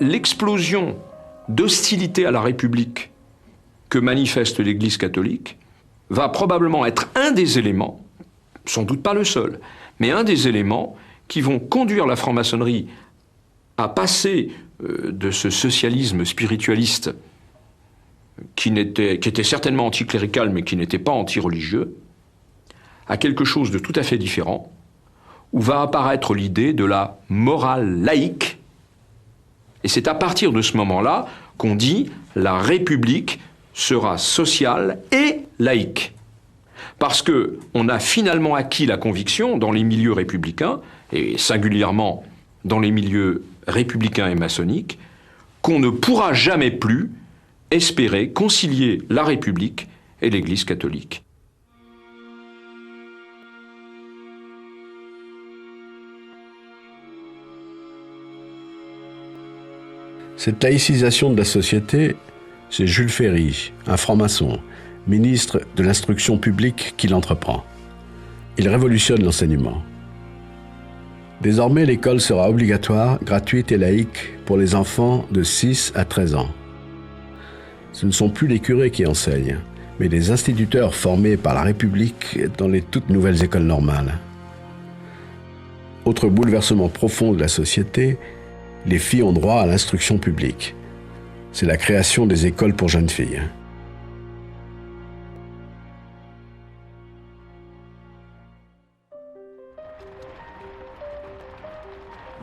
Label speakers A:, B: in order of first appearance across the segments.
A: l'explosion d'hostilité à la République que manifeste l'Église catholique va probablement être un des éléments, sans doute pas le seul, mais un des éléments qui vont conduire la franc-maçonnerie à passer de ce socialisme spiritualiste qui était certainement anticlérical mais qui n'était pas anti-religieux, à quelque chose de tout à fait différent, où va apparaître l'idée de la morale laïque. Et c'est à partir de ce moment-là qu'on dit la République sera sociale et laïque. Parce qu'on a finalement acquis la conviction dans les milieux républicains, et singulièrement dans les milieux républicains et maçonniques, qu'on ne pourra jamais plus espérer concilier la République et l'Église catholique.
B: Cette laïcisation de la société, c'est Jules Ferry, un franc-maçon, ministre de l'instruction publique, qui l'entreprend. Il révolutionne l'enseignement. Désormais, l'école sera obligatoire, gratuite et laïque pour les enfants de 6 à 13 ans. Ce ne sont plus les curés qui enseignent, mais des instituteurs formés par la République dans les toutes nouvelles écoles normales. Autre bouleversement profond de la société, les filles ont droit à l'instruction publique. C'est la création des écoles pour jeunes filles.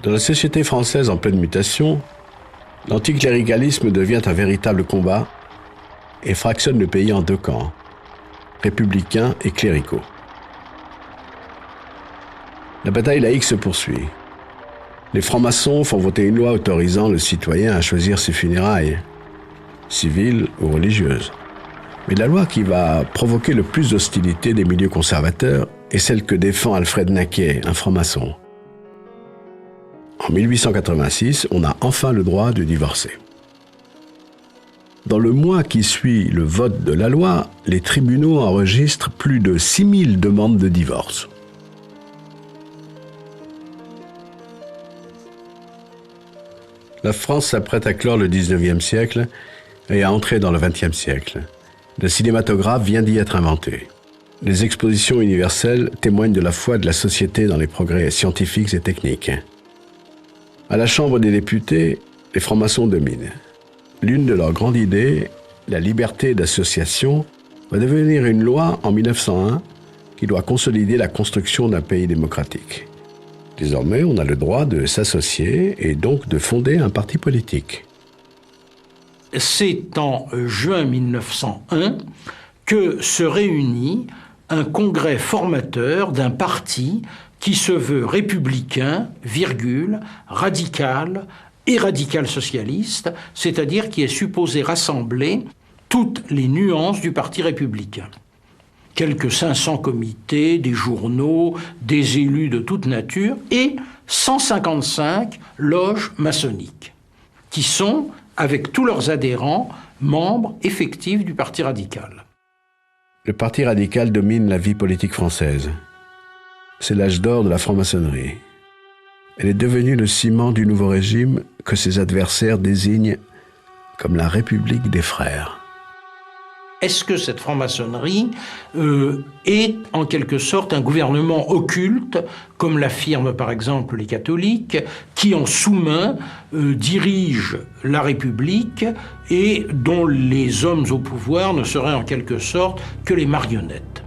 B: Dans la société française en pleine mutation, l'anticléricalisme devient un véritable combat et fractionne le pays en deux camps, républicains et cléricaux. La bataille laïque se poursuit. Les francs-maçons font voter une loi autorisant le citoyen à choisir ses funérailles, civiles ou religieuses. Mais la loi qui va provoquer le plus d'hostilité des milieux conservateurs est celle que défend Alfred Naquet, un franc-maçon. En 1886, on a enfin le droit de divorcer. Dans le mois qui suit le vote de la loi, les tribunaux enregistrent plus de 6000 demandes de divorce. La France s'apprête à clore le 19e siècle et à entrer dans le 20e siècle. Le cinématographe vient d'y être inventé. Les expositions universelles témoignent de la foi de la société dans les progrès scientifiques et techniques. À la Chambre des députés, les francs-maçons dominent. L'une de leurs grandes idées, la liberté d'association, va devenir une loi en 1901 qui doit consolider la construction d'un pays démocratique. Désormais, on a le droit de s'associer et donc de fonder un parti politique.
C: C'est en juin 1901 que se réunit un congrès formateur d'un parti qui se veut républicain, radical et radical-socialiste, c'est-à-dire qui est supposé rassembler toutes les nuances du parti républicain. Quelques 500 comités, des journaux, des élus de toute nature et 155 loges maçonniques, qui sont, avec tous leurs adhérents, membres effectifs du Parti radical.
B: Le Parti radical domine la vie politique française. C'est l'âge d'or de la franc-maçonnerie. Elle est devenue le ciment du nouveau régime que ses adversaires désignent comme la République des frères.
C: Est-ce que cette franc-maçonnerie est en quelque sorte un gouvernement occulte, comme l'affirment par exemple les catholiques, qui en sous-main dirigent la République et dont les hommes au pouvoir ne seraient en quelque sorte que les marionnettes?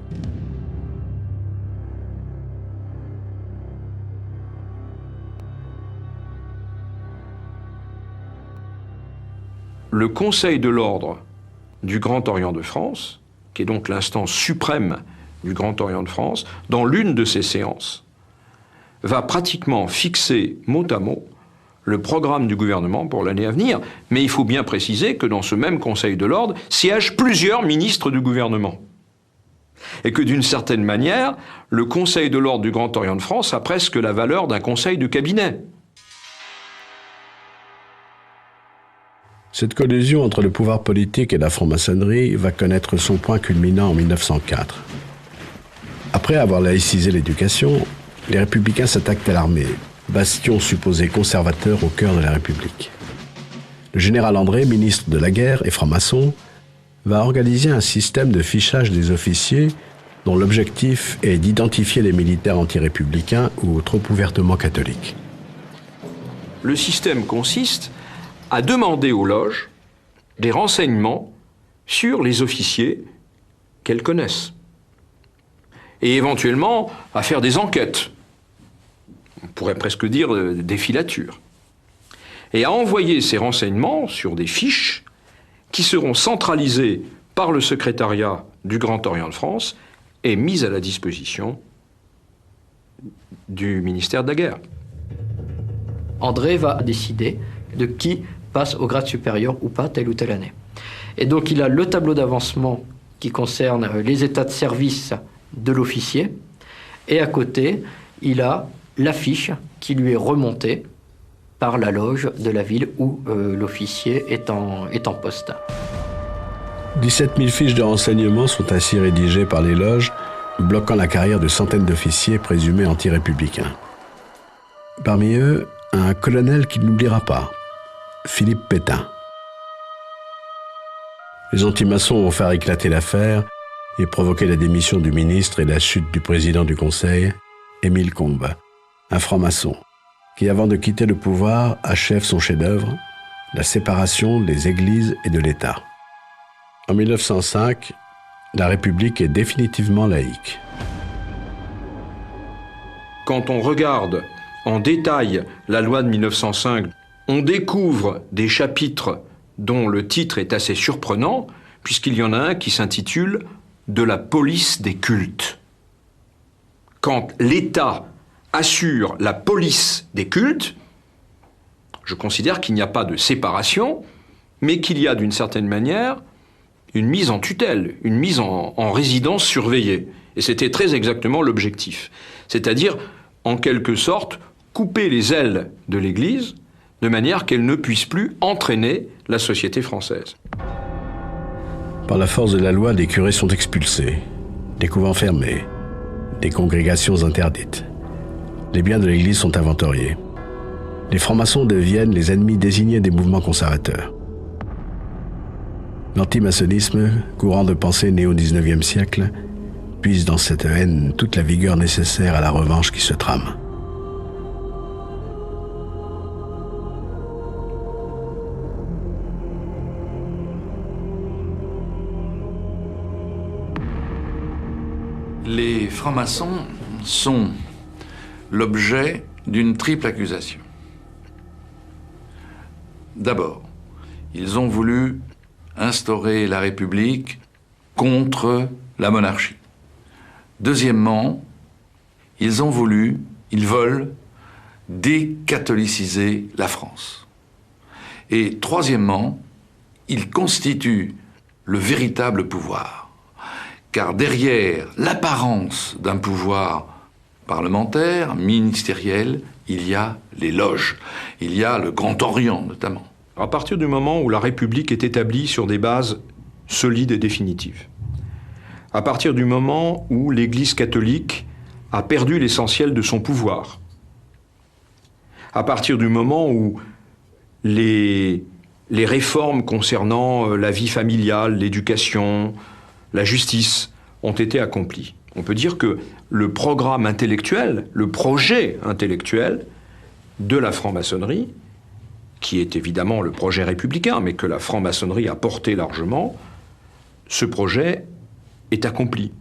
A: Le Conseil de l'Ordre du Grand Orient de France, qui est donc l'instance suprême du Grand Orient de France, dans l'une de ses séances, va pratiquement fixer mot à mot le programme du gouvernement pour l'année à venir. Mais il faut bien préciser que dans ce même Conseil de l'Ordre siègent plusieurs ministres du gouvernement. Et que d'une certaine manière, le Conseil de l'Ordre du Grand Orient de France a presque la valeur d'un conseil de cabinet.
B: Cette collusion entre le pouvoir politique et la franc-maçonnerie va connaître son point culminant en 1904. Après avoir laïcisé l'éducation, les républicains s'attaquent à l'armée, bastion supposé conservateur au cœur de la République. le général André, ministre de la guerre et franc-maçon, va organiser un système de fichage des officiers dont l'objectif est d'identifier les militaires antirépublicains ou trop ouvertement catholiques.
A: Le système consiste à demander aux loges des renseignements sur les officiers qu'elles connaissent. Et éventuellement à faire des enquêtes. On pourrait presque dire des filatures. Et à envoyer ces renseignements sur des fiches qui seront centralisées par le secrétariat du Grand Orient de France et mises à la disposition du ministère de la Guerre.
D: André va décider de qui passe au grade supérieur ou pas telle ou telle année. Et donc il a le tableau d'avancement qui concerne les états de service de l'officier, et à côté, il a la fiche qui lui est remontée par la loge de la ville où l'officier est en poste.
B: 17 000 fiches de renseignements sont ainsi rédigées par les loges, bloquant la carrière de centaines d'officiers présumés anti-républicains. Parmi eux, un colonel qu'il n'oubliera pas, Philippe Pétain. Les anti-maçons vont faire éclater l'affaire et provoquer la démission du ministre et la chute du président du Conseil, Émile Combes, un franc-maçon, qui, avant de quitter le pouvoir, achève son chef-d'œuvre, la séparation des églises et de l'État. En 1905, la République est définitivement laïque.
A: Quand on regarde en détail la loi de 1905, on découvre des chapitres dont le titre est assez surprenant, puisqu'il y en a un qui s'intitule « De la police des cultes ». Quand l'État assure la police des cultes, je considère qu'il n'y a pas de séparation, mais qu'il y a d'une certaine manière une mise en tutelle, une mise en résidence surveillée. Et c'était très exactement l'objectif. C'est-à-dire, en quelque sorte, couper les ailes de l'Église de manière qu'elle ne puisse plus entraîner la société française.
B: Par la force de la loi, des curés sont expulsés, des couvents fermés, des congrégations interdites. Les biens de l'Église sont inventoriés. Les francs-maçons deviennent les ennemis désignés des mouvements conservateurs. L'antimaçonnisme, courant de pensée né au XIXe siècle, puise dans cette haine toute la vigueur nécessaire à la revanche qui se trame.
E: Les francs-maçons sont l'objet d'une triple accusation. D'abord, ils ont voulu instaurer la République contre la monarchie. Deuxièmement, ils veulent décatholiciser la France. Et troisièmement, ils constituent le véritable pouvoir. Car derrière l'apparence d'un pouvoir parlementaire, ministériel, il y a les loges. Il y a le Grand Orient, notamment.
A: À partir du moment où la République est établie sur des bases solides et définitives, à partir du moment où l'Église catholique a perdu l'essentiel de son pouvoir, à partir du moment où les réformes concernant la vie familiale, l'éducation, la justice ont été accomplies. On peut dire que le programme intellectuel, le projet intellectuel de la franc-maçonnerie, qui est évidemment le projet républicain, mais que la franc-maçonnerie a porté largement, ce projet est accompli.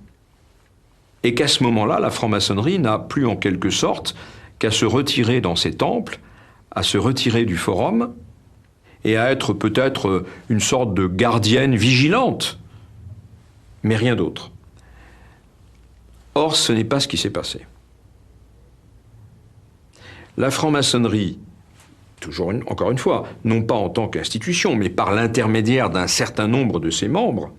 A: Et qu'à ce moment-là, la franc-maçonnerie n'a plus en quelque sorte qu'à se retirer dans ses temples, à se retirer du forum, et à être peut-être une sorte de gardienne vigilante, mais rien d'autre. Or, ce n'est pas ce qui s'est passé. La franc-maçonnerie, encore une fois, non pas en tant qu'institution, mais par l'intermédiaire d'un certain nombre de ses membres,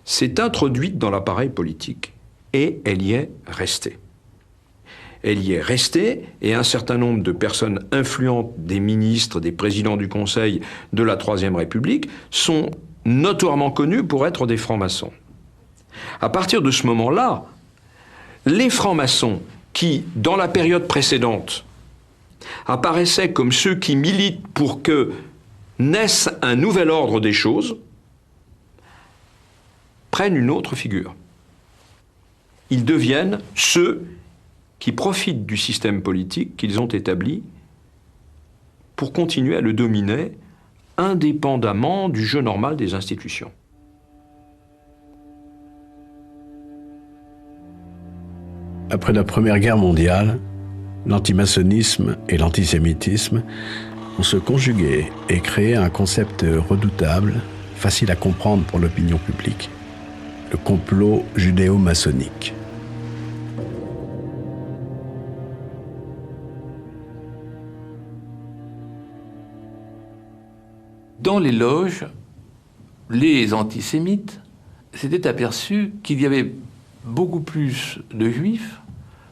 A: s'est introduite dans l'appareil politique. Et elle y est restée. Elle y est restée, et un certain nombre de personnes influentes, des ministres, des présidents du Conseil de la Troisième République, sont notoirement connus pour être des francs-maçons. À partir de ce moment-là, les francs-maçons qui, dans la période précédente, apparaissaient comme ceux qui militent pour que naissent un nouvel ordre des choses, prennent une autre figure. Ils deviennent ceux qui profitent du système politique qu'ils ont établi pour continuer à le dominer indépendamment du jeu normal des institutions.
B: Après la Première Guerre mondiale, l'antimaçonnisme et l'antisémitisme vont se conjuguer et créer un concept redoutable, facile à comprendre pour l'opinion publique, le complot judéo-maçonnique.
E: Dans les loges, les antisémites s'étaient aperçus qu'il y avait beaucoup plus de juifs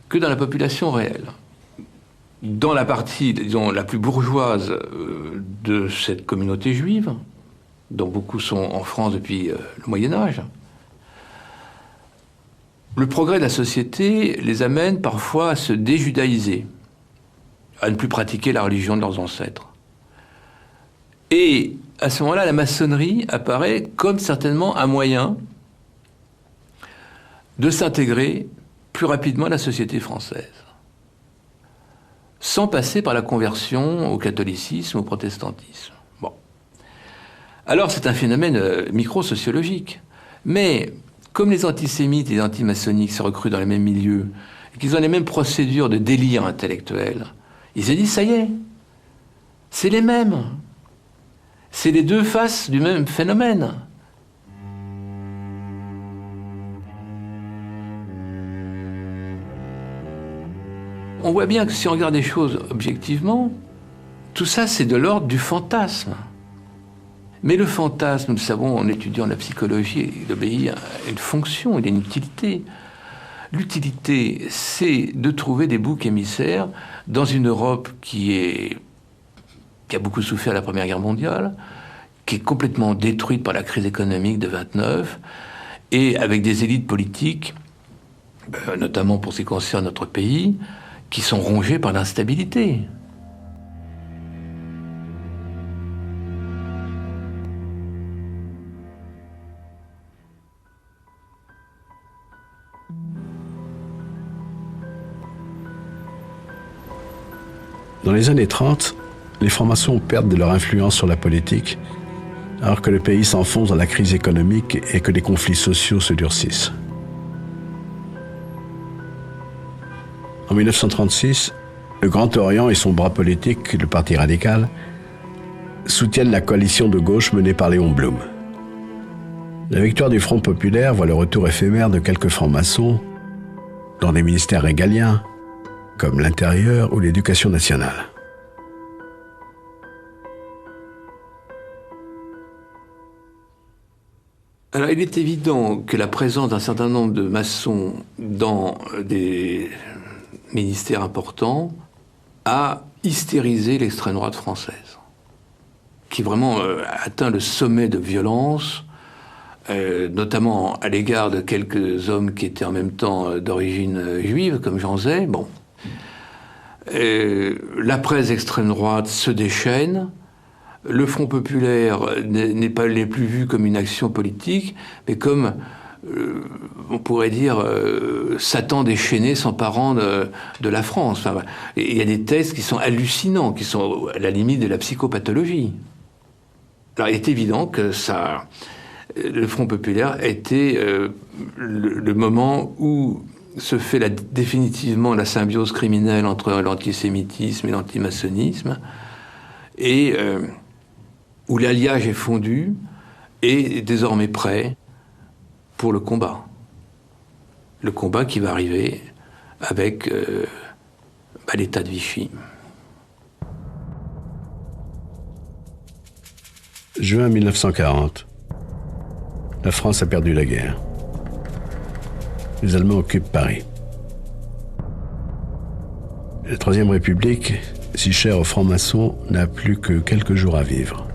E: que dans la population réelle. Dans la partie, disons, la plus bourgeoise de cette communauté juive, dont beaucoup sont en France depuis le Moyen-Âge, le progrès de la société les amène parfois à se déjudaïser, à ne plus pratiquer la religion de leurs ancêtres. Et à ce moment-là, la maçonnerie apparaît comme certainement un moyen de s'intégrer plus rapidement à la société française, sans passer par la conversion au catholicisme, au protestantisme. Bon. Alors c'est un phénomène micro-sociologique, mais comme les antisémites et les antimaçonniques se recrutent dans les mêmes milieux, et qu'ils ont les mêmes procédures de délire intellectuel, ils se disent, ça y est, c'est les mêmes. C'est les deux faces du même phénomène. On voit bien que si on regarde les choses objectivement, tout ça c'est de l'ordre du fantasme. Mais le fantasme, nous le savons en étudiant la psychologie, il obéit à une fonction, il a une utilité. L'utilité, c'est de trouver des boucs émissaires dans une Europe qui a beaucoup souffert de la Première Guerre mondiale, qui est complètement détruite par la crise économique de 29, et avec des élites politiques, notamment pour ce qui concerne notre pays, qui sont rongées par l'instabilité.
B: Dans les années 30, les francs-maçons perdent de leur influence sur la politique, alors que le pays s'enfonce dans la crise économique et que les conflits sociaux se durcissent. En 1936, le Grand Orient et son bras politique, le Parti radical, soutiennent la coalition de gauche menée par Léon Blum. La victoire du Front populaire voit le retour éphémère de quelques francs-maçons dans des ministères régaliens, comme l'Intérieur ou l'Éducation nationale.
E: Alors, il est évident que la présence d'un certain nombre de maçons dans des ministères importants a hystérisé l'extrême droite française, qui vraiment atteint le sommet de violence, notamment à l'égard de quelques hommes qui étaient en même temps d'origine juive, comme Jean Zay. Bon. La presse extrême droite se déchaîne. Le Front populaire n'est plus vu comme une action politique, mais comme, on pourrait dire, Satan déchaîné s'emparant de la France. Enfin, il y a des textes qui sont hallucinants, qui sont à la limite de la psychopathologie. Alors, il est évident que le Front populaire était le moment où se fait définitivement la symbiose criminelle entre l'antisémitisme et l'antimaçonnisme, et où l'alliage est fondu et désormais prêt pour le combat. Le combat qui va arriver avec l'État de Vichy.
B: Juin 1940. La France a perdu la guerre. Les Allemands occupent Paris. La Troisième République, si chère aux francs-maçons, n'a plus que quelques jours à vivre.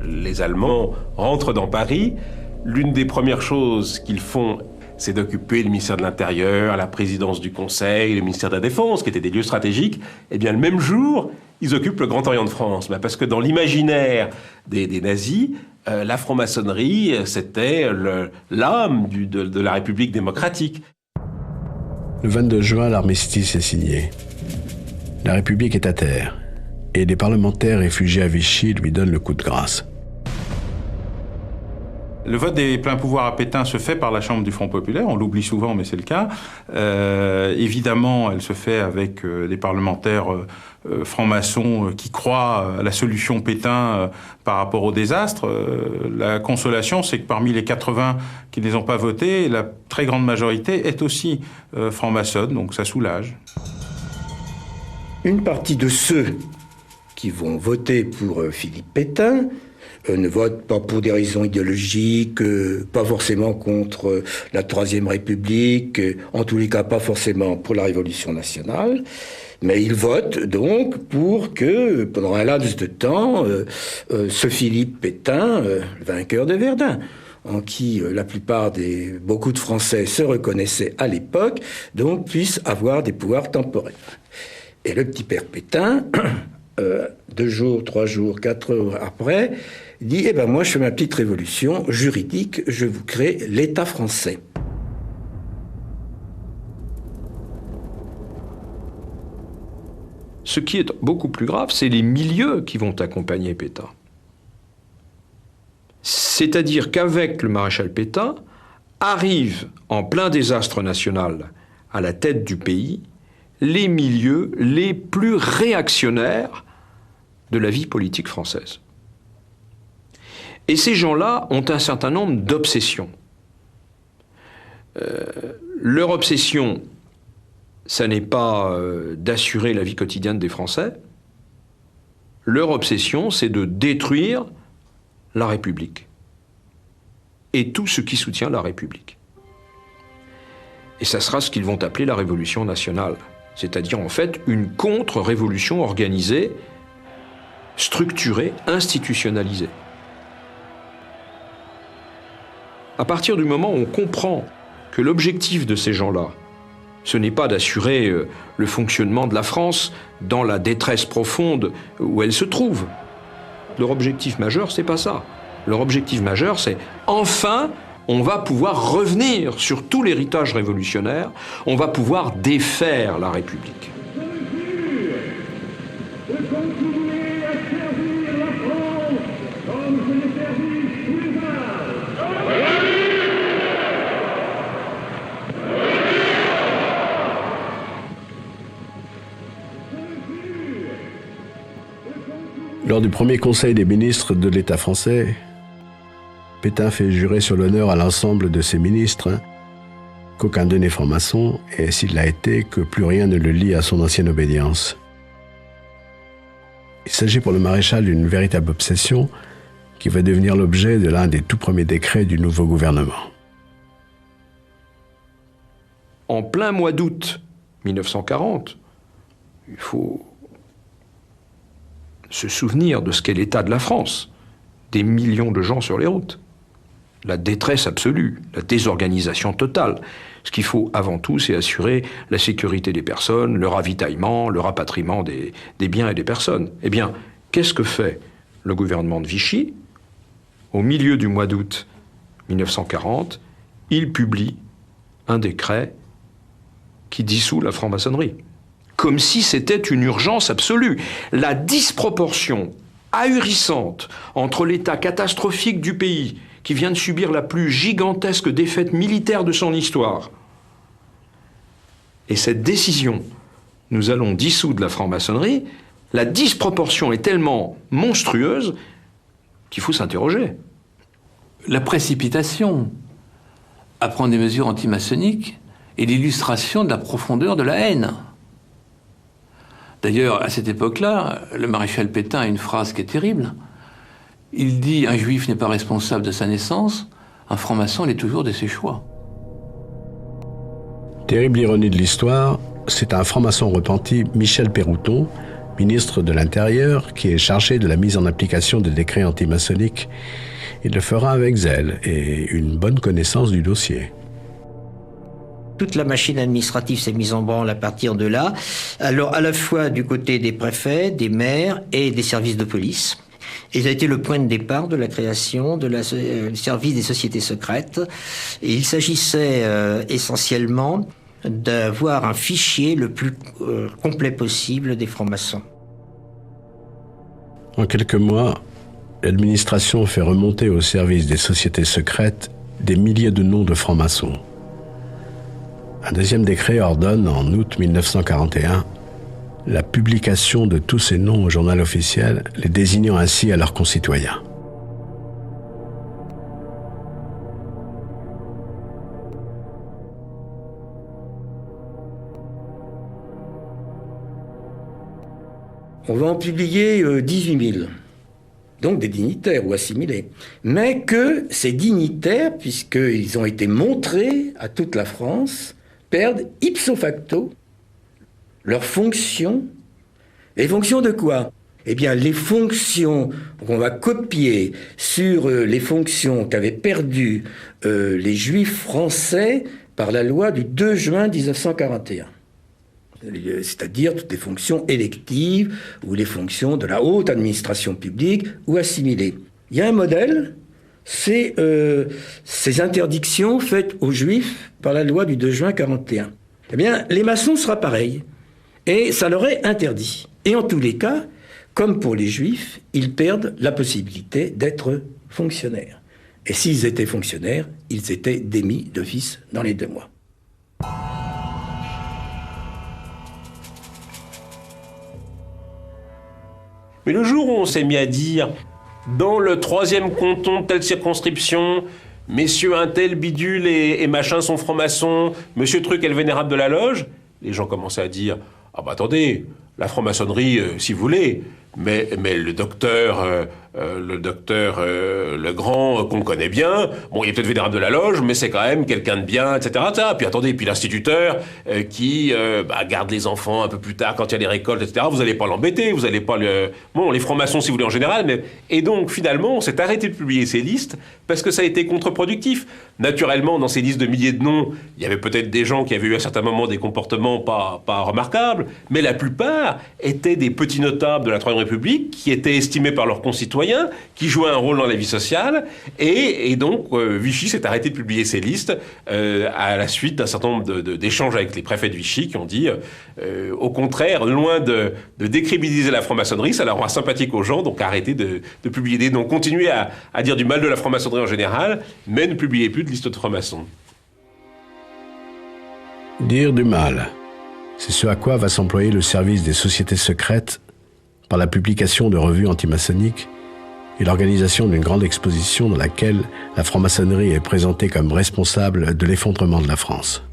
F: Les Allemands rentrent dans Paris. L'une des premières choses qu'ils font, c'est d'occuper le ministère de l'Intérieur, la présidence du Conseil, le ministère de la Défense, qui étaient des lieux stratégiques. Eh bien, le même jour, ils occupent le Grand Orient de France. Parce que dans l'imaginaire des nazis, la franc-maçonnerie, c'était l'âme de la République démocratique.
B: Le 22 juin, l'armistice est signé. La République est à terre, et les parlementaires réfugiés à Vichy lui donnent le coup de grâce.
G: Le vote des pleins pouvoirs à Pétain se fait par la Chambre du Front populaire, on l'oublie souvent mais c'est le cas. Évidemment, elle se fait avec des parlementaires francs-maçons qui croient à la solution Pétain par rapport au désastre. La consolation, c'est que parmi les 80 qui ne les ont pas votés, la très grande majorité est aussi franc-maçonne, donc ça soulage.
H: Une partie de ceux qui vont voter pour Philippe Pétain ne votent pas pour des raisons idéologiques, pas forcément contre la Troisième République, en tous les cas pas forcément pour la Révolution nationale, mais ils votent donc pour que, pendant un laps de temps, ce Philippe Pétain, vainqueur de Verdun, en qui beaucoup de Français se reconnaissaient à l'époque, donc puisse avoir des pouvoirs temporaires. Et le petit père Pétain, 2 jours, 3 jours, 4 heures après, dit « Eh ben moi, je fais ma petite révolution juridique, je vous crée l'État français. »
A: Ce qui est beaucoup plus grave, c'est les milieux qui vont accompagner Pétain. C'est-à-dire qu'avec le maréchal Pétain, arrivent en plein désastre national à la tête du pays les milieux les plus réactionnaires de la vie politique française. Et ces gens-là ont un certain nombre d'obsessions. Leur obsession, ça n'est pas d'assurer la vie quotidienne des Français. Leur obsession, c'est de détruire la République et tout ce qui soutient la République. Et ça sera ce qu'ils vont appeler la Révolution nationale, c'est-à-dire en fait une contre-révolution organisée, structurée, institutionnalisée. À partir du moment où on comprend que l'objectif de ces gens-là, ce n'est pas d'assurer le fonctionnement de la France dans la détresse profonde où elle se trouve. Leur objectif majeur, c'est pas ça. Leur objectif majeur, c'est enfin, on va pouvoir revenir sur tout l'héritage révolutionnaire, on va pouvoir défaire la République.
B: Lors du premier conseil des ministres de l'État français, Pétain fait jurer sur l'honneur à l'ensemble de ses ministres qu'aucun d'eux n'est franc-maçon et s'il l'a été, que plus rien ne le lie à son ancienne obédience. Il s'agit pour le maréchal d'une véritable obsession qui va devenir l'objet de l'un des tout premiers décrets du nouveau gouvernement.
A: En plein mois d'août 1940, il faut se souvenir de ce qu'est l'état de la France, des millions de gens sur les routes, la détresse absolue, la désorganisation totale. Ce qu'il faut avant tout, c'est assurer la sécurité des personnes, le ravitaillement, le rapatriement des biens et des personnes. Eh bien, qu'est-ce que fait le gouvernement de Vichy? Au milieu du mois d'août 1940, il publie un décret qui dissout la franc-maçonnerie. Comme si c'était une urgence absolue. La disproportion ahurissante entre l'état catastrophique du pays, qui vient de subir la plus gigantesque défaite militaire de son histoire, et cette décision, nous allons dissoudre la franc-maçonnerie, la disproportion est tellement monstrueuse qu'il faut s'interroger.
E: La précipitation à prendre des mesures antimaçonniques est l'illustration de la profondeur de la haine. D'ailleurs, à cette époque-là, le maréchal Pétain a une phrase qui est terrible. Il dit « Un juif n'est pas responsable de sa naissance, un franc-maçon l'est toujours de ses choix ».
B: Terrible ironie de l'histoire, c'est un franc-maçon repenti, Michel Pérouton, ministre de l'Intérieur, qui est chargé de la mise en application des décrets antimaçonniques. Il le fera avec zèle et une bonne connaissance du dossier.
I: Toute la machine administrative s'est mise en branle à partir de là. Alors, à la fois du côté des préfets, des maires et des services de police. Et ça a été le point de départ de la création du service des sociétés secrètes. Et il s'agissait essentiellement d'avoir un fichier le plus complet possible des francs-maçons.
B: En quelques mois, l'administration fait remonter au service des sociétés secrètes des milliers de noms de francs-maçons. Un deuxième décret ordonne, en août 1941, la publication de tous ces noms au journal officiel, les désignant ainsi à leurs concitoyens.
H: On va en publier 18 000. Donc des dignitaires ou assimilés. Mais que ces dignitaires, puisqu'ils ont été montrés à toute la France, perdent ipso facto leurs fonctions. Les fonctions de quoi? Eh bien, les fonctions qu'on va copier sur les fonctions qu'avaient perdues les Juifs français par la loi du 2 juin 1941. C'est-à-dire toutes les fonctions électives ou les fonctions de la haute administration publique ou assimilées. Il y a un modèle, c'est ces interdictions faites aux Juifs par la loi du 2 juin 1941. Eh bien, les maçons sera pareil, et ça leur est interdit. Et en tous les cas, comme pour les Juifs, ils perdent la possibilité d'être fonctionnaires. Et s'ils étaient fonctionnaires, ils étaient démis d'office dans les 2 mois.
F: Mais le jour où on s'est mis à dire, dans le 3e canton de telle circonscription, messieurs un tel bidule et machin sont francs-maçons, monsieur truc est le vénérable de la loge, les gens commençaient à dire, ah bah attendez, la franc-maçonnerie, si vous voulez, mais le docteur Legrand, qu'on connaît bien, bon, il est peut-être vénérable de la loge, mais c'est quand même quelqu'un de bien, etc. Puis attendez, puis l'instituteur qui garde les enfants un peu plus tard quand il y a les récoltes, etc. Vous n'allez pas l'embêter, vous n'allez pas le... Bon, les francs-maçons, si vous voulez, en général, mais... Et donc, finalement, on s'est arrêté de publier ces listes parce que ça a été contre-productif. Naturellement, dans ces listes de milliers de noms, il y avait peut-être des gens qui avaient eu à certains moments des comportements pas remarquables, mais la plupart étaient des petits notables de la Troisième République qui étaient estimés par leurs concitoyens, qui jouaient un rôle dans la vie sociale, et donc Vichy s'est arrêté de publier ces listes à la suite d'un certain nombre d'échanges avec les préfets de Vichy qui ont dit, au contraire, loin de décrédibiliser la franc-maçonnerie, ça la rend sympathique aux gens, donc arrêtez de publier des noms, continuez à dire du mal de la franc-maçonnerie en général, mais ne publiez plus de listes de francs-maçons.
B: Dire du mal, c'est ce à quoi va s'employer le service des sociétés secrètes par la publication de revues antimaçonniques et l'organisation d'une grande exposition dans laquelle la franc-maçonnerie est présentée comme responsable de l'effondrement de la France.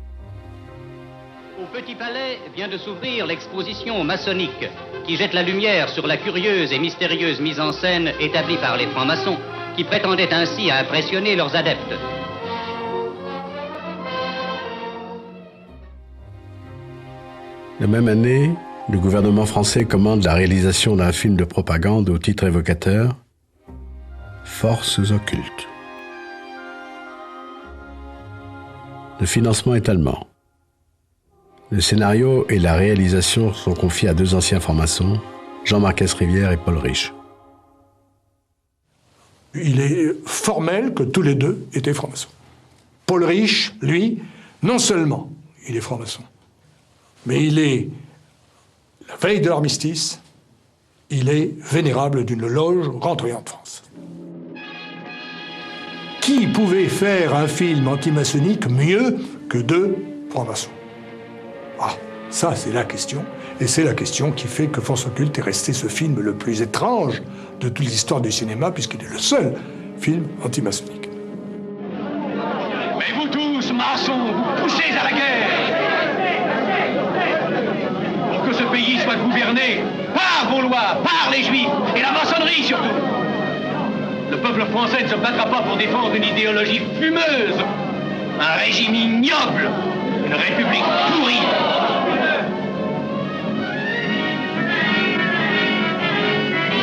J: Au Petit Palais vient de s'ouvrir l'exposition maçonnique qui jette la lumière sur la curieuse et mystérieuse mise en scène établie par les francs-maçons qui prétendaient ainsi à impressionner leurs adeptes.
B: La même année, le gouvernement français commande la réalisation d'un film de propagande au titre évocateur « Forces occultes ». Le financement est allemand. Le scénario et la réalisation sont confiés à 2 anciens francs-maçons, Jean-Marc Rivière et Paul Riche.
K: Il est formel que tous les 2 étaient francs-maçons. Paul Riche, lui, non seulement il est franc-maçon, mais il est, la veille de l'armistice, il est vénérable d'une loge Grand Orient de France. Qui pouvait faire un film antimaçonnique mieux que 2 francs-maçons? Ah, ça c'est la question, et c'est la question qui fait que Forces occultes est resté ce film le plus étrange de toute l'histoire du cinéma, puisqu'il est le seul film antimaçonnique.
L: Mais vous tous, maçons, vous poussez à la guerre! Pour que ce pays soit gouverné par vos lois, par les Juifs, et la maçonnerie surtout. Le peuple français ne se battra pas pour défendre une idéologie fumeuse, un régime ignoble, une république pourrie.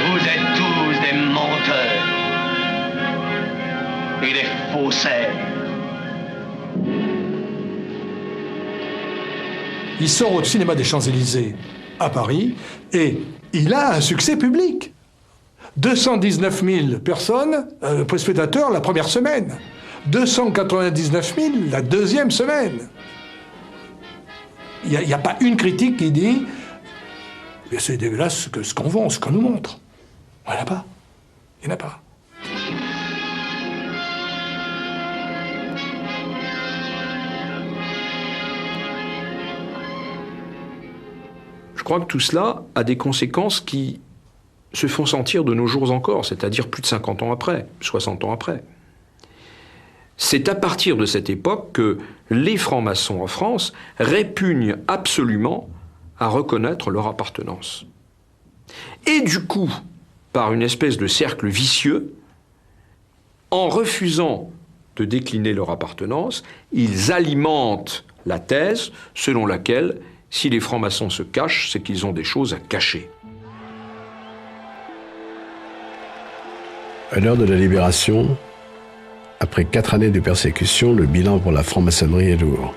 L: Vous êtes tous des menteurs et des faussaires.
K: Il sort au cinéma des Champs-Élysées à Paris et il a un succès public. 219 000 personnes, spectateurs la première semaine. 299 000 la deuxième semaine. Il n'y a pas une critique qui dit « c'est dégueulasse ce qu'on vend, ce qu'on nous montre ». Il n'y en a pas. Il n'y en a pas.
A: Je crois que tout cela a des conséquences qui se font sentir de nos jours encore, c'est-à-dire plus de 50 ans après, 60 ans après. C'est à partir de cette époque que les francs-maçons en France répugnent absolument à reconnaître leur appartenance. Et du coup, par une espèce de cercle vicieux, en refusant de décliner leur appartenance, ils alimentent la thèse selon laquelle si les francs-maçons se cachent, c'est qu'ils ont des choses à cacher.
B: À l'heure de la Libération, après 4 années de persécution, le bilan pour la franc-maçonnerie est lourd.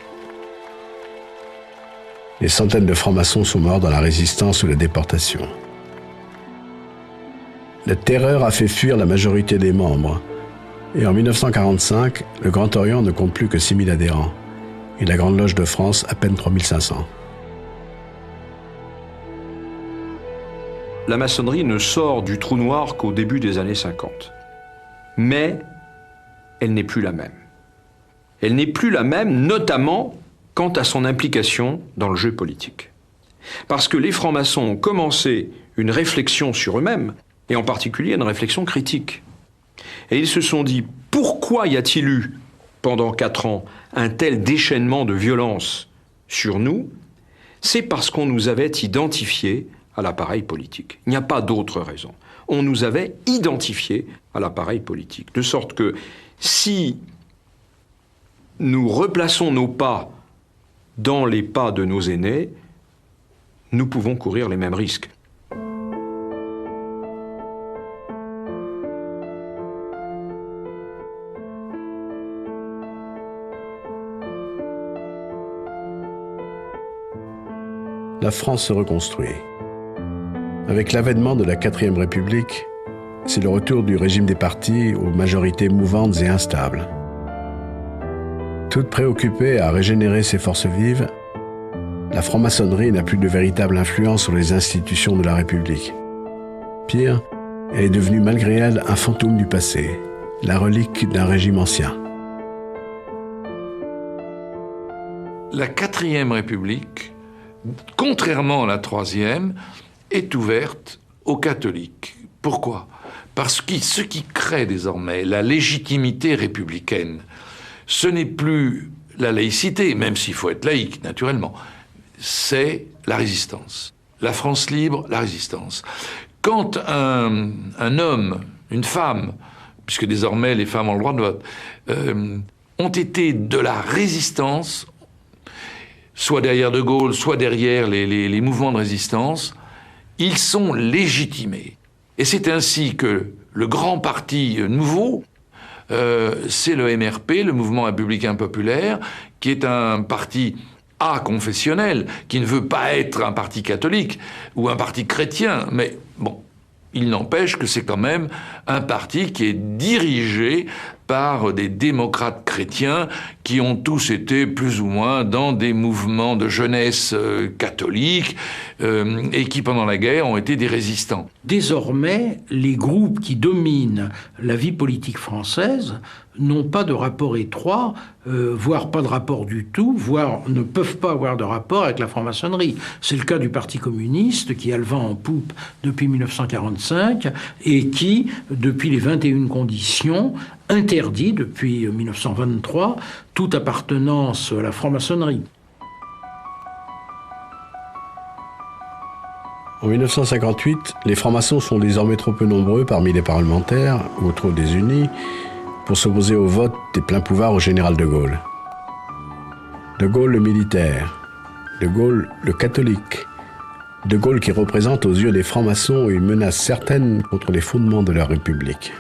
B: Des centaines de francs-maçons sont morts dans la résistance ou la déportation. La terreur a fait fuir la majorité des membres. Et en 1945, le Grand Orient ne compte plus que 6 000 adhérents. Et la Grande Loge de France, à peine 3 500.
A: La maçonnerie ne sort du trou noir qu'au début des années 50. Mais elle n'est plus la même. Elle n'est plus la même, notamment quant à son implication dans le jeu politique. Parce que les francs-maçons ont commencé une réflexion sur eux-mêmes, et en particulier une réflexion critique. Et ils se sont dit, pourquoi y a-t-il eu, pendant 4 ans, un tel déchaînement de violence sur nous? C'est parce qu'on nous avait identifiés à l'appareil politique. Il n'y a pas d'autre raison. On nous avait identifiés à l'appareil politique. De sorte que si nous replaçons nos pas dans les pas de nos aînés, nous pouvons courir les mêmes risques.
B: La France se reconstruit. Avec l'avènement de la 4e République, c'est le retour du régime des partis aux majorités mouvantes et instables. Toute préoccupée à régénérer ses forces vives, la franc-maçonnerie n'a plus de véritable influence sur les institutions de la République. Pire, elle est devenue malgré elle un fantôme du passé, la relique d'un régime ancien.
E: La 4e République, contrairement à la 3e, est ouverte aux catholiques. Pourquoi? Parce que ce qui crée désormais la légitimité républicaine, ce n'est plus la laïcité, même s'il faut être laïque, naturellement, c'est la résistance. La France libre, la résistance. Quand un homme, une femme, puisque désormais les femmes ont le droit de vote, ont été de la résistance, soit derrière De Gaulle, soit derrière les mouvements de résistance, ils sont légitimés. Et c'est ainsi que le grand parti nouveau, c'est le MRP, le Mouvement républicain populaire, qui est un parti aconfessionnel, qui ne veut pas être un parti catholique ou un parti chrétien, mais bon, il n'empêche que c'est quand même un parti qui est dirigé par des démocrates chrétiens qui ont tous été plus ou moins dans des mouvements de jeunesse catholique et qui, pendant la guerre, ont été des résistants.
C: Désormais, les groupes qui dominent la vie politique française n'ont pas de rapport étroit, voire pas de rapport du tout, voire ne peuvent pas avoir de rapport avec la franc-maçonnerie. C'est le cas du Parti communiste qui a le vent en poupe depuis 1945 et qui, depuis les 21 conditions, interdit depuis 1923 toute appartenance à la franc-maçonnerie.
B: En 1958, les francs-maçons sont désormais trop peu nombreux parmi les parlementaires, ou trop désunis, pour s'opposer au vote des pleins pouvoirs au général de Gaulle. De Gaulle le militaire, de Gaulle le catholique, de Gaulle qui représente aux yeux des francs-maçons une menace certaine contre les fondements de la République.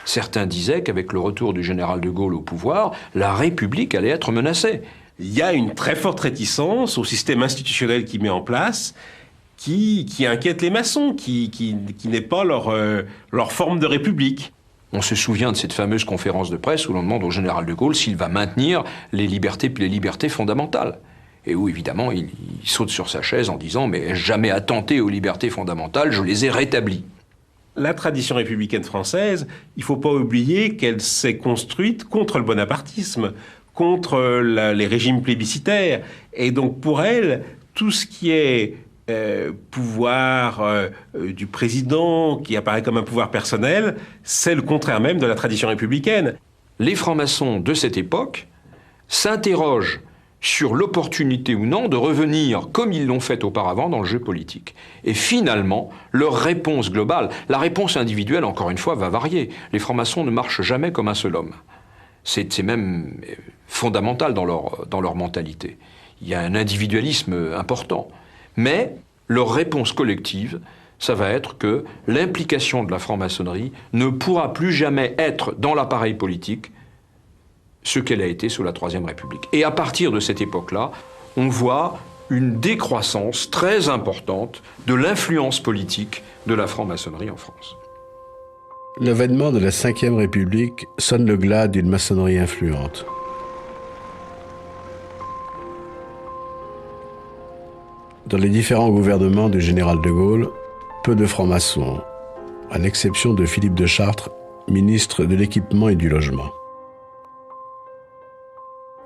A: Certains disaient qu'avec le retour du général de Gaulle au pouvoir, la République allait être menacée.
F: Il y a une très forte réticence au système institutionnel qu'il met en place, qui inquiète les maçons, qui n'est pas leur forme de république.
A: On se souvient de cette fameuse conférence de presse où l'on demande au général de Gaulle s'il va maintenir les libertés fondamentales. Et où, évidemment, il saute sur sa chaise en disant « Mais ai-je jamais attenté aux libertés fondamentales? Je les ai rétablies. »
F: La tradition républicaine française, il ne faut pas oublier qu'elle s'est construite contre le bonapartisme, contre les régimes plébiscitaires. Et donc, pour elle, tout ce qui est pouvoir du président, qui apparaît comme un pouvoir personnel, c'est le contraire même de la tradition républicaine.
A: Les francs-maçons de cette époque s'interrogent sur l'opportunité ou non de revenir, comme ils l'ont fait auparavant, dans le jeu politique. Et finalement, leur réponse globale, la réponse individuelle, encore une fois, va varier. Les francs-maçons ne marchent jamais comme un seul homme. C'est même fondamental dans leur mentalité. Il y a un individualisme important. Mais leur réponse collective, ça va être que l'implication de la franc-maçonnerie ne pourra plus jamais être dans l'appareil politique ce qu'elle a été sous la Troisième République. Et à partir de cette époque-là, on voit une décroissance très importante de l'influence politique de la franc-maçonnerie en France.
B: L'avènement de la Ve République sonne le glas d'une maçonnerie influente. Dans les différents gouvernements du général de Gaulle, peu de francs-maçons, à l'exception de Philippe de Chartres, ministre de l'Équipement et du Logement.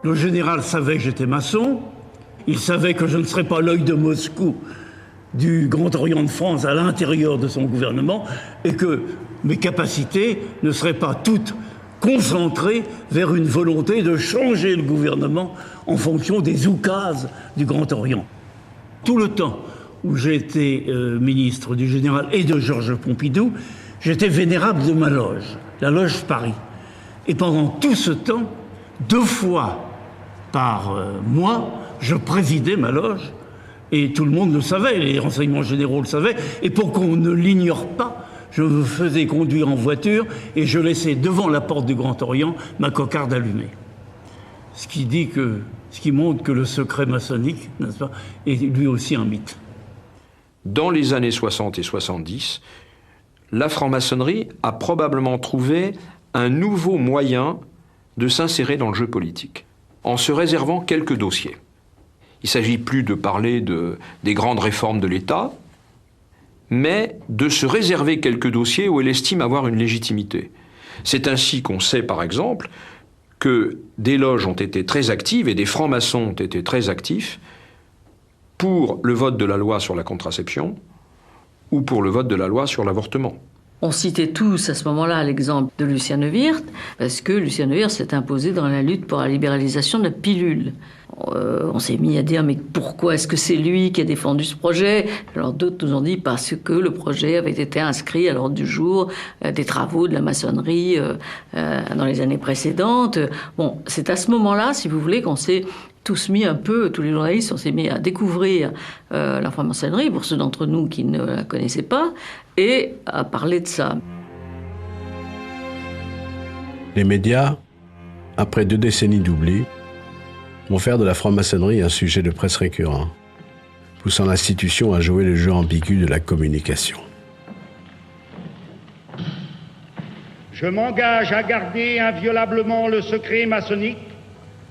M: Le général savait que j'étais maçon, il savait que je ne serais pas l'œil de Moscou du Grand Orient de France à l'intérieur de son gouvernement et que mes capacités ne seraient pas toutes concentrées vers une volonté de changer le gouvernement en fonction des oukases du Grand Orient. Tout le temps où j'ai été ministre du général et de Georges Pompidou, j'étais vénérable de ma loge, la loge Paris. Et pendant tout ce temps, 2 fois par mois, je présidais ma loge. Et tout le monde le savait, les renseignements généraux le savaient. Et pour qu'on ne l'ignore pas, je me faisais conduire en voiture et je laissais devant la porte du Grand Orient ma cocarde allumée. Ce qui montre que le secret maçonnique, n'est-ce pas, est lui aussi un mythe.
A: Dans les années 60 et 70, la franc-maçonnerie a probablement trouvé un nouveau moyen de s'insérer dans le jeu politique, en se réservant quelques dossiers. Il ne s'agit plus de parler des grandes réformes de l'État, mais de se réserver quelques dossiers où elle estime avoir une légitimité. C'est ainsi qu'on sait, par exemple, que des loges ont été très actives et des francs-maçons ont été très actifs pour le vote de la loi sur la contraception ou pour le vote de la loi sur l'avortement.
N: On citait tous à ce moment-là l'exemple de Lucien Neuwirth, parce que Lucien Neuwirth s'est imposé dans la lutte pour la libéralisation de la pilule. On s'est mis à dire, mais pourquoi est-ce que c'est lui qui a défendu ce projet? Alors d'autres nous ont dit, parce que le projet avait été inscrit à l'ordre du jour des travaux de la maçonnerie dans les années précédentes. Bon, c'est à ce moment-là, si vous voulez, qu'on s'est tous mis un peu, tous les journalistes, on s'est mis à découvrir la franc-maçonnerie, pour ceux d'entre nous qui ne la connaissaient pas, et à parler de ça.
B: Les médias, après 2 décennies d'oubli, vont faire de la franc-maçonnerie un sujet de presse récurrent, poussant l'institution à jouer le jeu ambigu de la communication.
O: Je m'engage à garder inviolablement le secret maçonnique,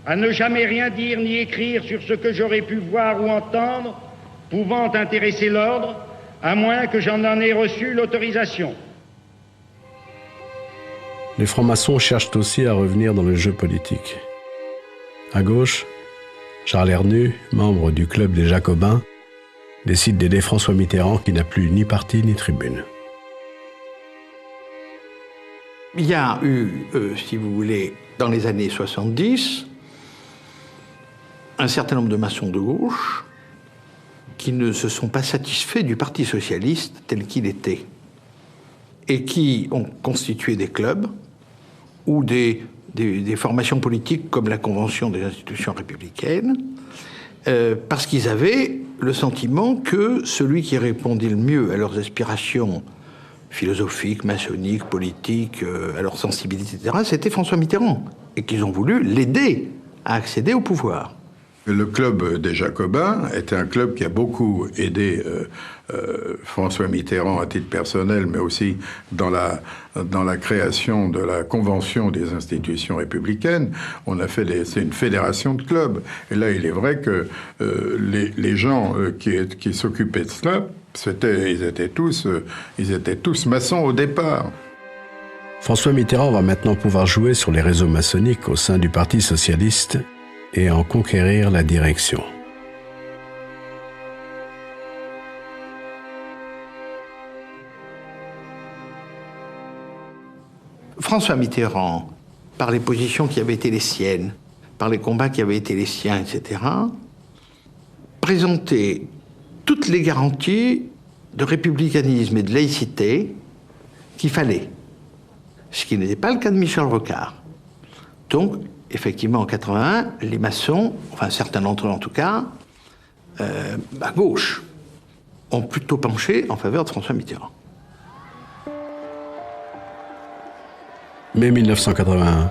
O: à ne jamais rien dire ni écrire sur ce que j'aurais pu voir ou entendre, pouvant intéresser l'ordre, à moins que j'en ai reçu l'autorisation.
B: Les francs-maçons cherchent aussi à revenir dans le jeu politique. À gauche, Charles Hernu, membre du club des Jacobins, décide d'aider François Mitterrand qui n'a plus ni parti ni tribune.
P: Il y a eu, si vous voulez, dans les années 70, un certain nombre de maçons de gauche qui ne se sont pas satisfaits du Parti socialiste tel qu'il était et qui ont constitué des clubs ou des formations politiques comme la Convention des institutions républicaines, parce qu'ils avaient le sentiment que celui qui répondait le mieux à leurs aspirations philosophiques, maçonniques, politiques, à leur sensibilité, etc., c'était François Mitterrand. Et qu'ils ont voulu l'aider à accéder au pouvoir.
Q: Le club des Jacobins était un club qui a beaucoup aidé François Mitterrand à titre personnel, mais aussi dans la création de la Convention des institutions républicaines. C'est une fédération de clubs. Et là, il est vrai que les gens qui s'occupaient de cela, ils étaient tous maçons au départ.
B: François Mitterrand va maintenant pouvoir jouer sur les réseaux maçonniques au sein du Parti socialiste et en conquérir la direction.
P: François Mitterrand, par les positions qui avaient été les siennes, par les combats qui avaient été les siens, etc., présentait toutes les garanties de républicanisme et de laïcité qu'il fallait. Ce qui n'était pas le cas de Michel Rocard. Donc, effectivement, en 81, les maçons, enfin certains d'entre eux en tout cas, à gauche, ont plutôt penché en faveur de François Mitterrand.
B: Mai 1981,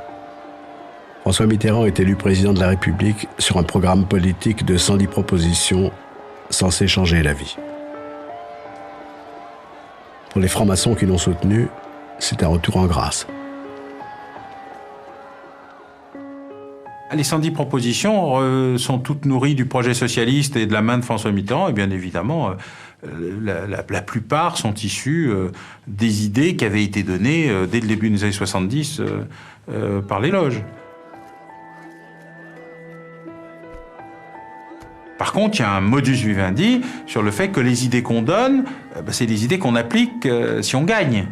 B: François Mitterrand est élu président de la République sur un programme politique de 110 propositions censées changer la vie. Pour les francs-maçons qui l'ont soutenu, c'est un retour en grâce.
G: Les 110 propositions sont toutes nourries du projet socialiste et de la main de François Mitterrand, et bien évidemment, la plupart sont issues des idées qui avaient été données dès le début des années 70 par les loges. Par contre, il y a un modus vivendi sur le fait que les idées qu'on donne, c'est des idées qu'on applique si on gagne.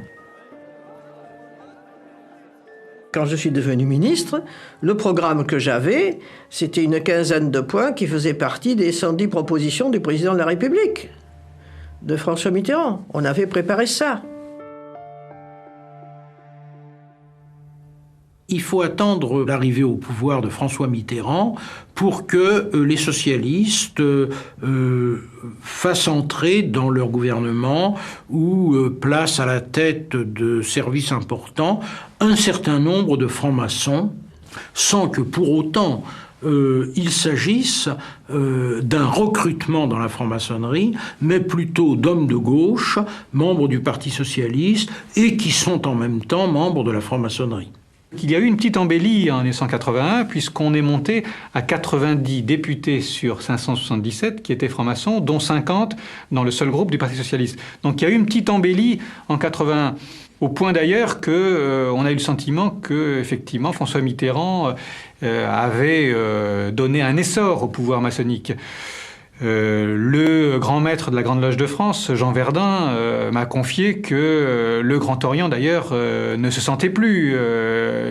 R: Quand je suis devenu ministre, le programme que j'avais, c'était une quinzaine de points qui faisaient partie des 110 propositions du président de la République, de François Mitterrand. On avait préparé ça.
C: Il faut attendre l'arrivée au pouvoir de François Mitterrand pour que les socialistes fassent entrer dans leur gouvernement ou placent à la tête de services importants un certain nombre de francs-maçons, sans que pour autant il s'agisse d'un recrutement dans la franc-maçonnerie, mais plutôt d'hommes de gauche, membres du Parti socialiste, et qui sont en même temps membres de la franc-maçonnerie.
S: Il y a eu une petite embellie en 1981, puisqu'on est monté à 90 députés sur 577 qui étaient francs-maçons, dont 50 dans le seul groupe du Parti socialiste. Donc il y a eu une petite embellie en 81, au point d'ailleurs qu'on a eu le sentiment que, effectivement, François Mitterrand avait donné un essor au pouvoir maçonnique. Le grand maître de la Grande Loge de France, Jean Verdun, m'a confié que le Grand Orient, d'ailleurs, ne se sentait plus.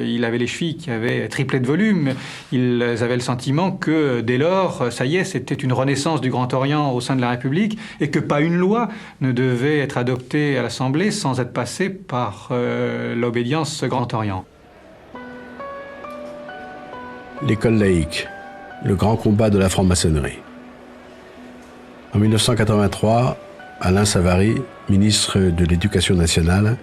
S: Il avait les chevilles qui avaient triplé de volume. Ils avaient le sentiment que, dès lors, ça y est, c'était une renaissance du Grand Orient au sein de la République et que pas une loi ne devait être adoptée à l'Assemblée sans être passée par l'obédience Grand Orient.
B: L'école laïque, le grand combat de la franc-maçonnerie. En 1983, Alain Savary, ministre de l'Éducation nationale,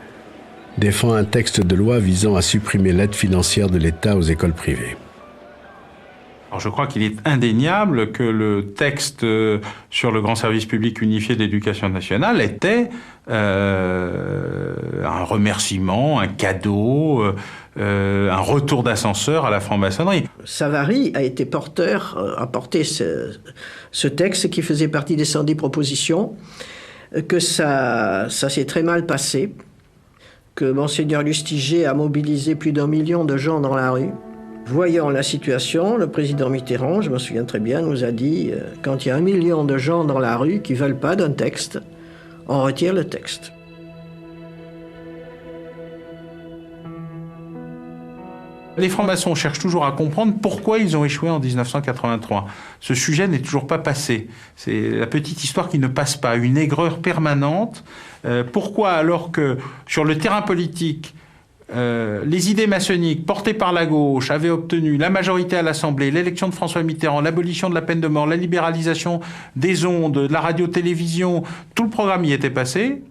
B: défend un texte de loi visant à supprimer l'aide financière de l'État aux écoles privées.
G: Alors je crois qu'il est indéniable que le texte sur le grand service public unifié de l'éducation nationale était un remerciement, un cadeau, un retour d'ascenseur à la franc-maçonnerie.
R: Savary a été a porté ce texte qui faisait partie des 110 propositions, que ça s'est très mal passé, que Monseigneur Lustiger a mobilisé plus d'1 million de gens dans la rue. Voyant la situation, le président Mitterrand, je me souviens très bien, nous a dit quand il y a 1 million de gens dans la rue qui ne veulent pas d'un texte, on retire le texte.
G: Les francs-maçons cherchent toujours à comprendre pourquoi ils ont échoué en 1983. Ce sujet n'est toujours pas passé. C'est la petite histoire qui ne passe pas, une aigreur permanente. Pourquoi, alors que sur le terrain politique, les idées maçonniques portées par la gauche avaient obtenu la majorité à l'Assemblée, l'élection de François Mitterrand, l'abolition de la peine de mort, la libéralisation des ondes, de la radio-télévision, tout le programme y était passé.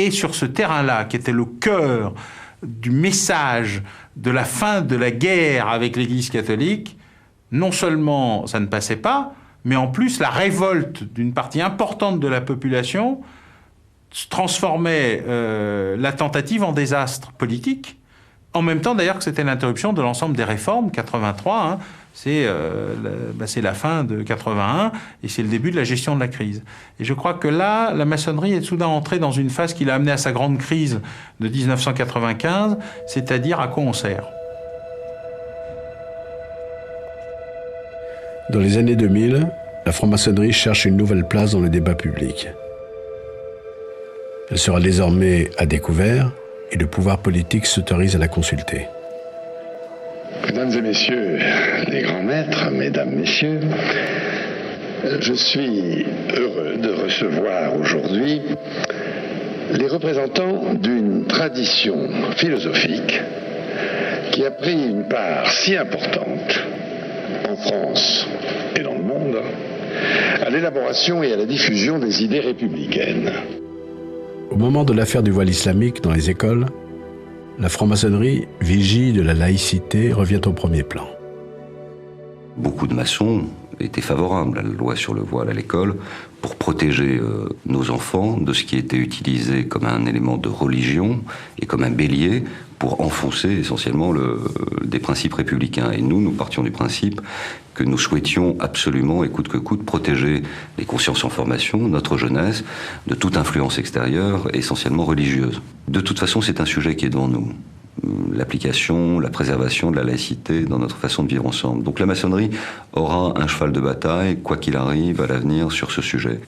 G: Et sur ce terrain-là, qui était le cœur du message de la fin de la guerre avec l'Église catholique, non seulement ça ne passait pas, mais en plus la révolte d'une partie importante de la population transformait la tentative en désastre politique. En même temps, d'ailleurs, que c'était l'interruption de l'ensemble des réformes, 83, c'est la fin de 81, et c'est le début de la gestion de la crise. Et je crois que là, la maçonnerie est soudain entrée dans une phase qui l'a amenée à sa grande crise de 1995, c'est-à-dire à quoi on sert.
B: Dans les années 2000, la franc-maçonnerie cherche une nouvelle place dans le débat public. Elle sera désormais à découvert, et le pouvoir politique s'autorise à la consulter.
T: Mesdames et messieurs les grands maîtres, mesdames, messieurs, je suis heureux de recevoir aujourd'hui les représentants d'une tradition philosophique qui a pris une part si importante en France et dans le monde à l'élaboration et à la diffusion des idées républicaines.
B: Au moment de l'affaire du voile islamique dans les écoles, la franc-maçonnerie, vigie de la laïcité, revient au premier plan.
U: Beaucoup de maçons étaient favorables à la loi sur le voile à l'école pour protéger nos enfants de ce qui était utilisé comme un élément de religion et comme un bélier pour enfoncer essentiellement des principes républicains. Et nous partions du principe que nous souhaitions absolument, et coûte que coûte, protéger les consciences en formation, notre jeunesse, de toute influence extérieure, essentiellement religieuse. De toute façon, c'est un sujet qui est devant nous. L'application, la préservation de la laïcité dans notre façon de vivre ensemble. Donc la maçonnerie aura un cheval de bataille, quoi qu'il arrive à l'avenir, sur ce sujet.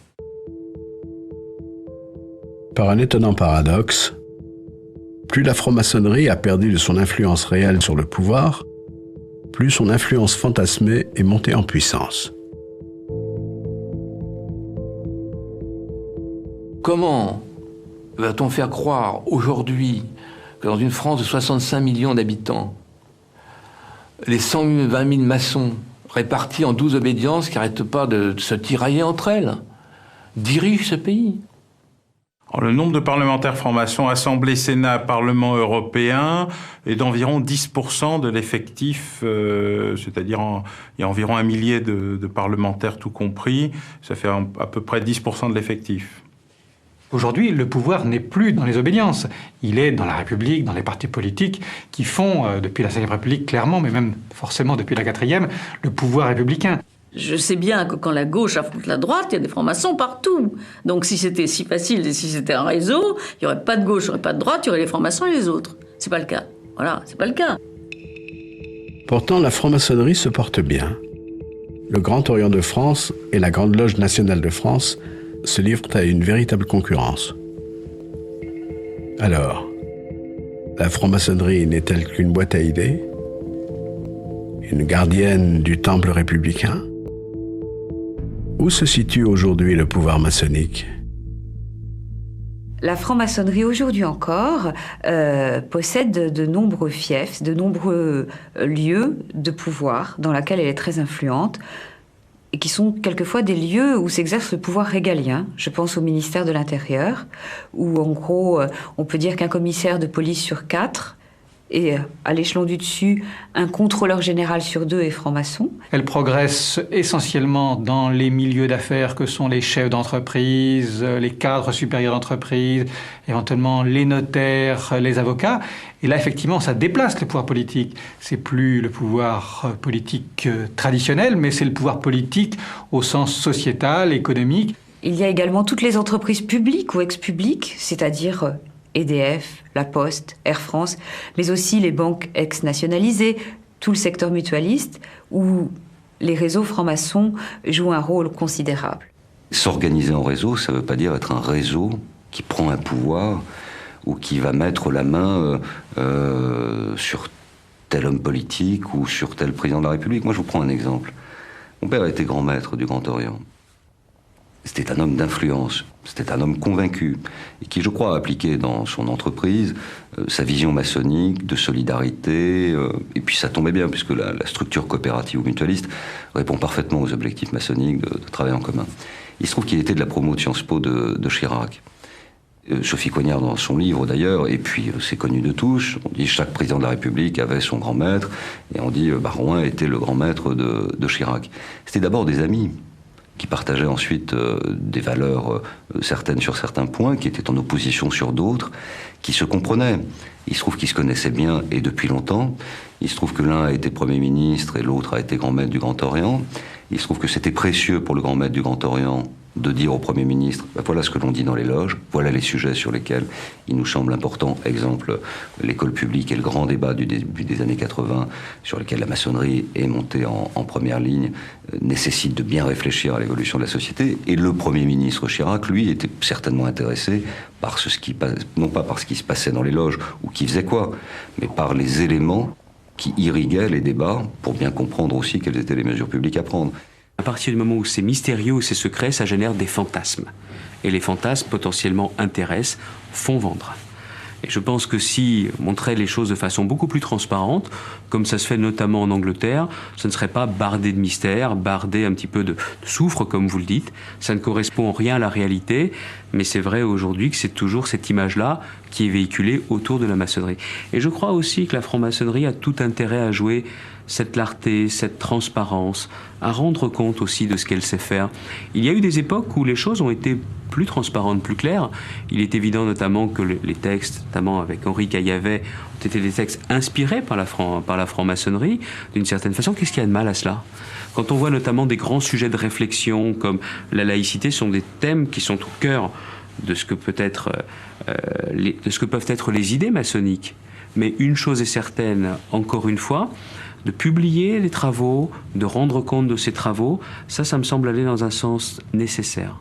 B: Par un étonnant paradoxe, plus la franc-maçonnerie a perdu de son influence réelle sur le pouvoir, plus son influence fantasmée est montée en puissance.
P: Comment va-t-on faire croire aujourd'hui que dans une France de 65 millions d'habitants, les 120 000 maçons répartis en 12 obédiences qui n'arrêtent pas de se tirailler entre elles dirigent ce pays?
G: Alors, le nombre de parlementaires francs-maçons, Assemblée, Sénat, Parlement européen, est d'environ 10% de l'effectif, c'est-à-dire il y a environ 1 millier de parlementaires tout compris, ça fait à peu près 10% de l'effectif.
S: Aujourd'hui, le pouvoir n'est plus dans les obédiences. Il est dans la République, dans les partis politiques qui font, depuis la Ve République clairement, mais même forcément depuis la 4e, le pouvoir républicain.
N: Je sais bien que quand la gauche affronte la droite, il y a des francs-maçons partout. Donc si c'était si facile et si c'était un réseau, il n'y aurait pas de gauche, il n'y aurait pas de droite, il y aurait les francs-maçons et les autres. C'est pas le cas. Voilà, c'est pas le cas.
B: Pourtant, la franc-maçonnerie se porte bien. Le Grand Orient de France et la Grande Loge nationale de France se livrent à une véritable concurrence. Alors, la franc-maçonnerie n'est-elle qu'une boîte à idées? Une gardienne du temple républicain? Où se situe aujourd'hui le pouvoir maçonnique?
V: La franc-maçonnerie, aujourd'hui encore, possède de nombreux fiefs, de nombreux lieux de pouvoir dans lesquels elle est très influente, et qui sont quelquefois des lieux où s'exerce le pouvoir régalien. Je pense au ministère de l'Intérieur, où en gros, on peut dire qu'un commissaire de police sur 4, et à l'échelon du dessus, un contrôleur général sur 2 est franc-maçon.
S: Elle progresse essentiellement dans les milieux d'affaires que sont les chefs d'entreprise, les cadres supérieurs d'entreprise, éventuellement les notaires, les avocats. Et là, effectivement, ça déplace le pouvoir politique. C'est plus le pouvoir politique traditionnel, mais c'est le pouvoir politique au sens sociétal, économique.
V: Il y a également toutes les entreprises publiques ou ex-publiques, c'est-à-dire EDF, La Poste, Air France, mais aussi les banques ex-nationalisées, tout le secteur mutualiste, où les réseaux francs-maçons jouent un rôle considérable.
U: S'organiser en réseau, ça ne veut pas dire être un réseau qui prend un pouvoir ou qui va mettre la main sur tel homme politique ou sur tel président de la République. Moi, je vous prends un exemple. Mon père a été grand maître du Grand Orient. C'était un homme d'influence, c'était un homme convaincu, et qui, je crois, a appliqué dans son entreprise sa vision maçonnique, de solidarité, et puis ça tombait bien, puisque la structure coopérative ou mutualiste répond parfaitement aux objectifs maçonniques de travail en commun. Il se trouve qu'il était de la promo de Sciences Po de Chirac. Sophie Coignard dans son livre d'ailleurs, et puis c'est connu de tous, on dit chaque président de la République avait son grand maître, et on dit Barouin était le grand maître de Chirac. C'était d'abord des amis qui partageaient ensuite des valeurs certaines sur certains points, qui étaient en opposition sur d'autres, qui se comprenaient. Il se trouve qu'ils se connaissaient bien et depuis longtemps. Il se trouve que l'un a été Premier ministre et l'autre a été grand maître du Grand Orient. Il se trouve que c'était précieux pour le grand maître du Grand Orient de dire au Premier ministre, voilà ce que l'on dit dans les loges, voilà les sujets sur lesquels il nous semble important, exemple l'école publique et le grand débat du début des années 80, sur lequel la maçonnerie est montée en première ligne, nécessite de bien réfléchir à l'évolution de la société, et le Premier ministre Chirac, lui, était certainement intéressé par non pas par ce qui se passait dans les loges, ou qui faisait quoi, mais par les éléments qui irriguaient les débats, pour bien comprendre aussi quelles étaient les mesures publiques à prendre.
D: À partir du moment où c'est mystérieux, où c'est secret, ça génère des fantasmes. Et les fantasmes potentiellement intéressent, font vendre. Et je pense que si on montrait les choses de façon beaucoup plus transparente, comme ça se fait notamment en Angleterre, ce ne serait pas bardé de mystère, bardé un petit peu de soufre, comme vous le dites. Ça ne correspond en rien à la réalité, mais c'est vrai aujourd'hui que c'est toujours cette image-là qui est véhiculée autour de la maçonnerie. Et je crois aussi que la franc-maçonnerie a tout intérêt à jouer cette clarté, cette transparence, à rendre compte aussi de ce qu'elle sait faire. Il y a eu des époques où les choses ont été plus transparentes, plus claires. Il est évident notamment que les textes, notamment avec Henri Caillavet, ont été des textes inspirés par la franc-maçonnerie, d'une certaine façon. Qu'est-ce qu'il y a de mal à cela ? Quand on voit notamment des grands sujets de réflexion, comme la laïcité, sont des thèmes qui sont au cœur de ce que peuvent être les idées maçonniques. Mais une chose est certaine, encore une fois, de publier les travaux, de rendre compte de ces travaux, ça me semble aller dans un sens nécessaire.